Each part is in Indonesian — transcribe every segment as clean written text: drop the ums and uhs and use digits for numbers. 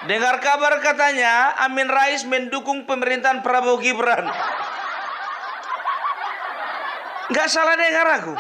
Dengar kabar katanya Amin Rais mendukung pemerintahan Prabowo Gibran. Nggak salah dengar aku?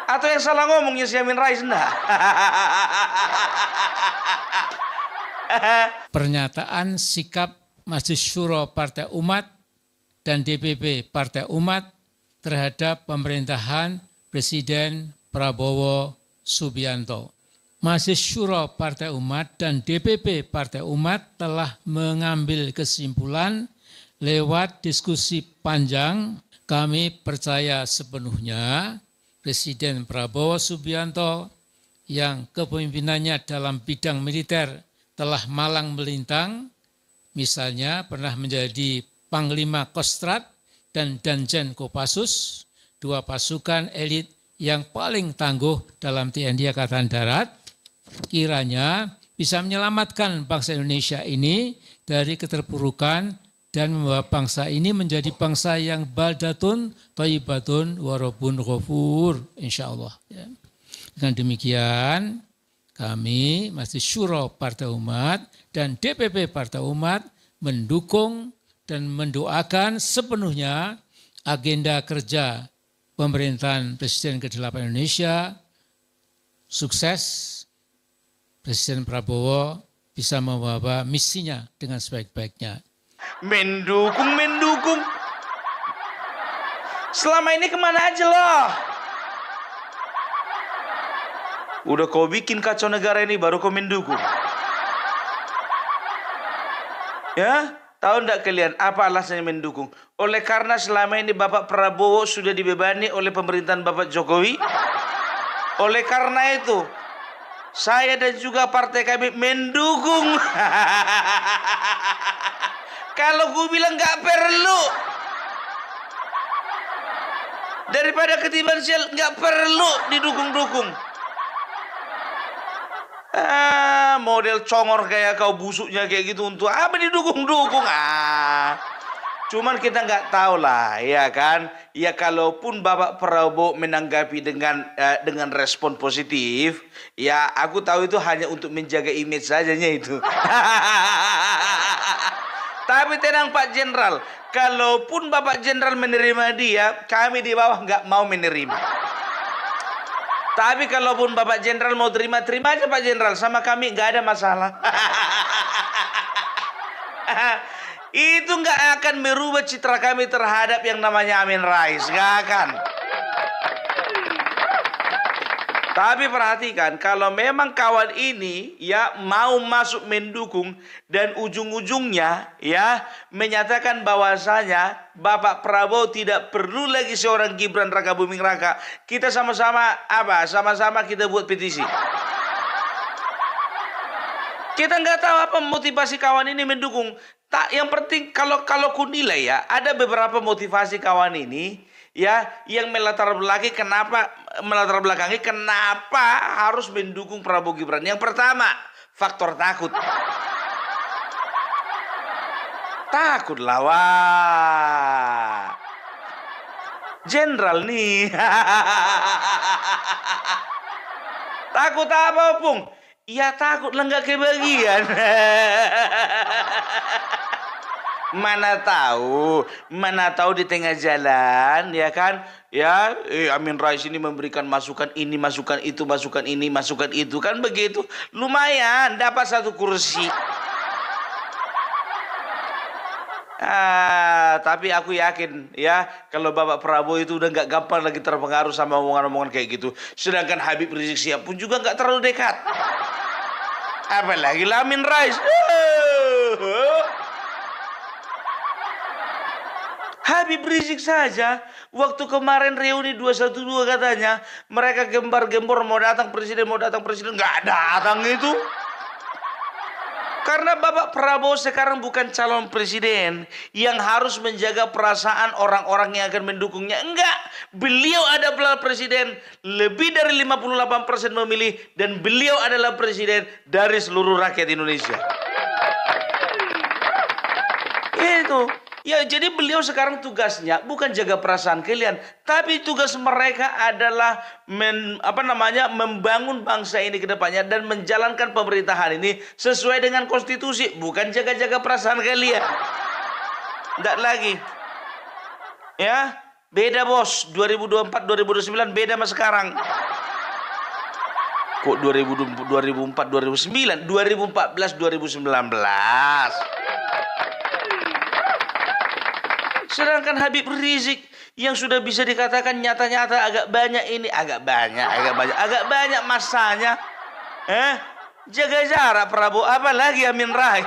Atau yang salah ngomongnya si Amin Rais? Enggak. Pernyataan sikap Majelis Syuro Partai Umat dan DPP Partai Umat terhadap pemerintahan Presiden Prabowo Subianto. Majelis Syuro Partai Umat dan DPP Partai Umat telah mengambil kesimpulan lewat diskusi panjang. Kami percaya sepenuhnya Presiden Prabowo Subianto yang kepemimpinannya dalam bidang militer telah malang melintang, misalnya pernah menjadi Panglima Kostrat dan Danjen Kopassus, dua pasukan elit yang paling tangguh dalam TNI Angkatan Darat, kiranya bisa menyelamatkan bangsa Indonesia ini dari keterpurukan dan membawa bangsa ini menjadi bangsa yang baldatun, thayyibatun, warabun ghafur, insyaallah. Ya. Dengan demikian, kami Majelis Syuro Partai Umat dan DPP Partai Umat mendukung dan mendoakan sepenuhnya agenda kerja pemerintahan Presiden ke-8 Indonesia sukses. Presiden Prabowo bisa membawa misinya dengan sebaik-baiknya. Mendukung. Selama ini kemana aja loh? Udah kau bikin kacau negara ini baru kau mendukung. Ya, tahu enggak kalian apa alasannya mendukung? Oleh karena selama ini Bapak Prabowo sudah dibebani oleh pemerintahan Bapak Jokowi. Oleh karena itu, saya dan juga partai kami mendukung. Kalau gue bilang nggak perlu, daripada ketiban sial nggak perlu didukung-dukung. Model congor kayak kau busuknya kayak gitu untuk apa didukung-dukung? Cuman kita nggak tahu lah, ya kan? Ya kalaupun Bapak Prabowo menanggapi dengan respon positif, ya aku tahu itu hanya untuk menjaga image sajanya itu. Tapi tenang Pak Jenderal, kalaupun Bapak Jenderal menerima dia, kami di bawah nggak mau menerima. Tapi kalaupun Bapak Jenderal mau terima aja Pak Jenderal, sama kami nggak ada masalah. Itu nggak akan merubah citra kami terhadap yang namanya Amin Rais, nggak akan. Tapi perhatikan, kalau memang kawan ini ya mau masuk mendukung dan ujung-ujungnya ya menyatakan bahwasanya Bapak Prabowo tidak perlu lagi seorang Gibran Rakabuming Raka, kita sama-sama apa? Sama-sama kita buat petisi. Kita nggak tahu apa motivasi kawan ini mendukung. Tak, yang penting kalau ku nilai ya, ada beberapa motivasi kawan ini ya yang melatar belakangi kenapa harus mendukung Prabowo Gibran. Yang pertama, faktor takut. Takut lawan Jenderal nih. Takut apa, Pung? Ya takut lah nggak kebagian. Mana tahu di tengah jalan ya kan ya Amin Rais ini memberikan masukan ini, masukan itu, masukan ini, masukan itu, kan begitu, lumayan dapat satu kursi. Tapi aku yakin ya kalau Bapak Prabowo itu udah nggak gampang lagi terpengaruh sama omongan-omongan kayak gitu. Sedangkan Habib Rizik Syihab pun juga nggak terlalu dekat. Apalagi Amin Rais. Habib Rizik saja waktu kemarin reuni 212 katanya mereka gembar-gembor mau datang presiden nggak datang itu. Karena Bapak Prabowo sekarang bukan calon presiden yang harus menjaga perasaan orang-orang yang akan mendukungnya. Enggak, beliau adalah presiden, lebih dari 58% memilih, dan beliau adalah presiden dari seluruh rakyat Indonesia. Itu Ya, jadi beliau sekarang tugasnya bukan jaga perasaan kalian, tapi tugas mereka adalah membangun bangsa ini ke depannya dan menjalankan pemerintahan ini sesuai dengan konstitusi, bukan jaga-jaga perasaan kalian. Enggak lagi. Ya, beda bos. 2024 2029 beda sama sekarang. Kok 2004 2009, 2014 2019. Sedangkan Habib Rizik yang sudah bisa dikatakan nyata-nyata agak banyak masanya. Jaga jarak Prabowo, apalagi Amin Rais.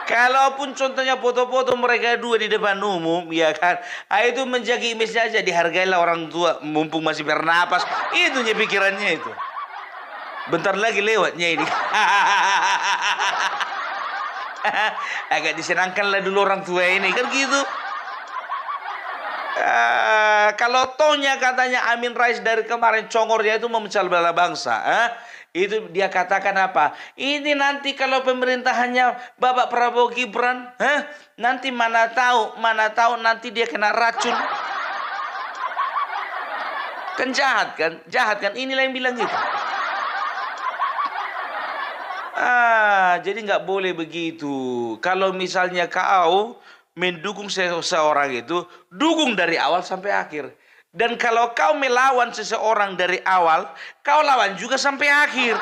Kalaupun contohnya foto-foto mereka dua di depan umum, ya kan, itu menjaga image-nya aja, dihargailah orang tua mumpung masih bernapas. Itu pikirannya itu. Bentar lagi lewatnya ini. Agak disenangkanlah dulu orang tua ini, kan gitu. Kalau tohnya katanya Amin Rais dari kemarin congornya itu memecah belah bangsa, itu dia katakan apa? Ini nanti kalau pemerintahannya Bapak Prabowo Gibran, nanti mana tahu nanti dia kena racun. Kan jahat kan? Inilah yang bilang gitu. Jadi nggak boleh begitu. Kalau misalnya kau mendukung seseorang itu, dukung dari awal sampai akhir. Dan kalau kau melawan seseorang dari awal, kau lawan juga sampai akhir.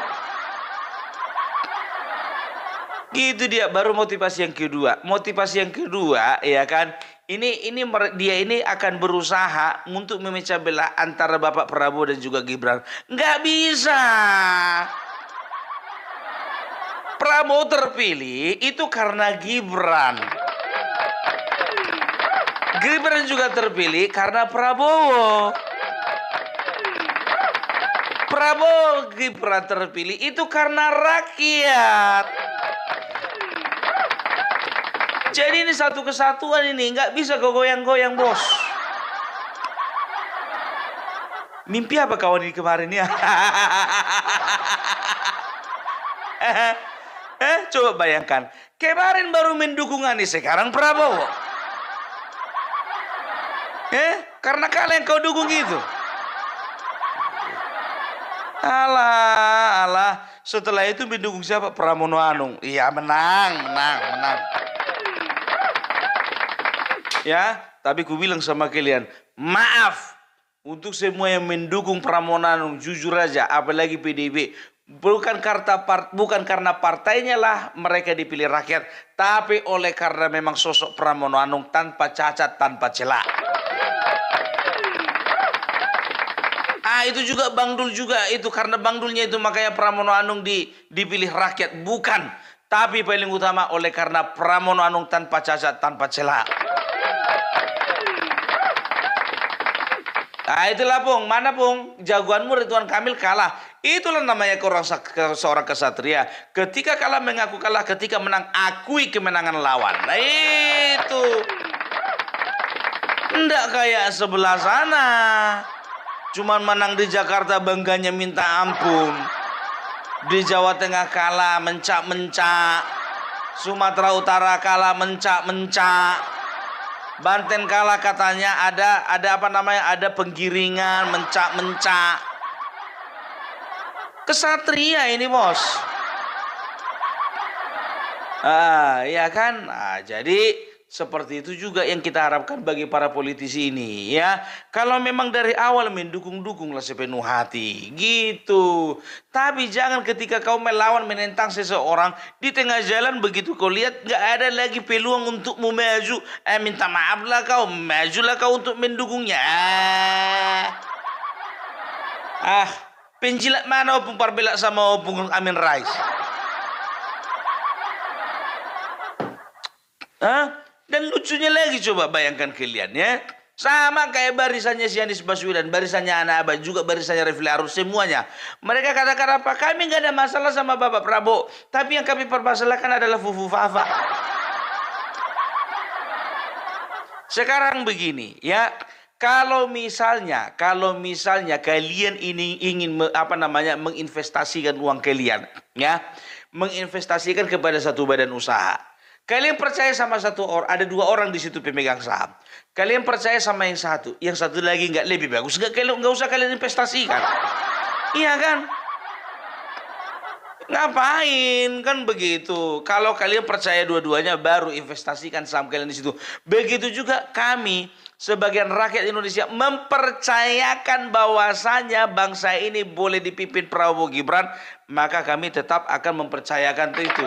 Gitu dia, baru motivasi yang kedua. Motivasi yang kedua, ya kan? Dia ini akan berusaha untuk memecah belah antara Bapak Prabowo dan juga Gibran. Nggak bisa. Prabowo terpilih itu karena Gibran. Gibran juga terpilih karena Prabowo. Prabowo Gibran terpilih itu karena rakyat. Jadi ini satu kesatuan ini, nggak bisa goyang-goyang bos. Mimpi apa kawan ini kemarin ya? Coba bayangkan, kemarin baru mendukung Anies, sekarang Prabowo. Karena kalian kau dukung gitu. Alah. Setelah itu mendukung siapa? Pramono Anung. Iya, menang. Ya, tapi ku bilang sama kalian, maaf untuk semua yang mendukung Pramono Anung, jujur aja, apalagi PDIP. Bukan karena partainya lah mereka dipilih rakyat, tapi oleh karena memang sosok Pramono Anung tanpa cacat, tanpa celah. Itu juga Bang Dul juga, itu karena Bang Dulnya itu makanya Pramono Anung dipilih rakyat, bukan. Tapi paling utama oleh karena Pramono Anung tanpa cacat, tanpa celah. Itulah Pung, mana Pung? Jagoanmu Ridwan Kamil kalah. Itulah namanya seorang kesatria. Ketika kalah mengaku kalah, ketika menang akui kemenangan lawan. Nah itu. Nggak kayak sebelah sana. Cuman menang di Jakarta bangganya minta ampun. Di Jawa Tengah kalah mencak-mencak. Sumatera Utara kalah mencak-mencak. Banten kalah katanya ada penggiringan mencak-mencak. Kesatria ini bos. Ya kan? Jadi seperti itu juga yang kita harapkan bagi para politisi ini ya. Kalau memang dari awal mendukung-dukunglah sepenuh hati gitu. Tapi jangan ketika kau melawan menentang seseorang di tengah jalan begitu kau lihat nggak ada lagi peluang untuk maju, minta maaflah kau, majulah kau untuk mendukungnya. Penjilat mana opung parbelak sama opung Amin Rais? Dan lucunya lagi coba bayangkan kalian ya. Sama kayak barisannya si Anies Baswedan, barisannya Ana Abah, juga barisannya Refli Harun, semuanya. Mereka katakan apa? Kami nggak ada masalah sama Bapak Prabowo. Tapi yang kami permasalahkan adalah Fufu Fafa. Sekarang begini ya. Kalau misalnya kalian ini ingin menginvestasikan uang kalian ya, menginvestasikan kepada satu badan usaha. Kalian percaya sama satu orang, ada 2 orang di situ pemegang saham. Kalian percaya sama yang satu lagi nggak lebih bagus, nggak usah kalian investasikan. Iya kan? Ngapain kan begitu? Kalau kalian percaya dua-duanya baru investasikan saham kalian di situ. Begitu juga kami sebagian rakyat Indonesia mempercayakan bahwasanya bangsa ini boleh dipimpin Prabowo Gibran, maka kami tetap akan mempercayakan itu.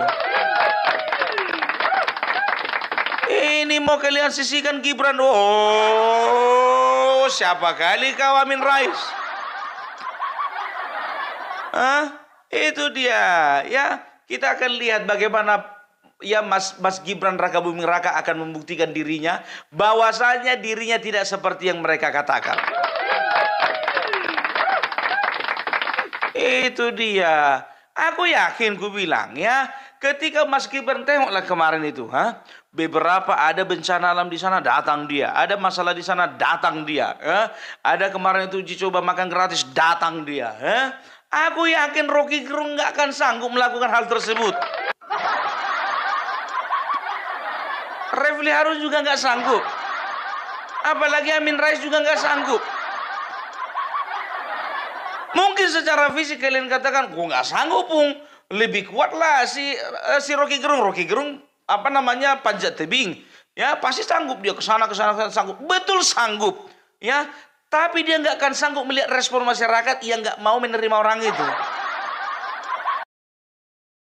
Ini mau kalian sisihkan Gibran. Oh, siapa kali kau Amin Rais? Hah? Itu dia, ya. Kita akan lihat bagaimana ya Mas Gibran Raka Buming Raka akan membuktikan dirinya bahwasanya dirinya tidak seperti yang mereka katakan. Itu dia. Aku yakin, ku bilang ya, ketika Mas Gibran tengoklah kemarin itu, beberapa ada bencana alam di sana, datang dia. Ada masalah di sana, datang dia. Ada kemarin itu uji coba makan gratis, datang dia. Aku yakin Rocky Gerung nggak akan sanggup melakukan hal tersebut. Refli Harun juga nggak sanggup. Apalagi Amin Rais juga nggak sanggup. Mungkin secara fisik kalian katakan, gua nggak sanggup, Pung. Lebih kuat lah si Rocky Gerung. Rocky Gerung panjat tebing. Ya pasti sanggup dia kesana sanggup. Betul sanggup. Ya. Tapi dia nggak akan sanggup melihat respon masyarakat yang nggak mau menerima orang itu.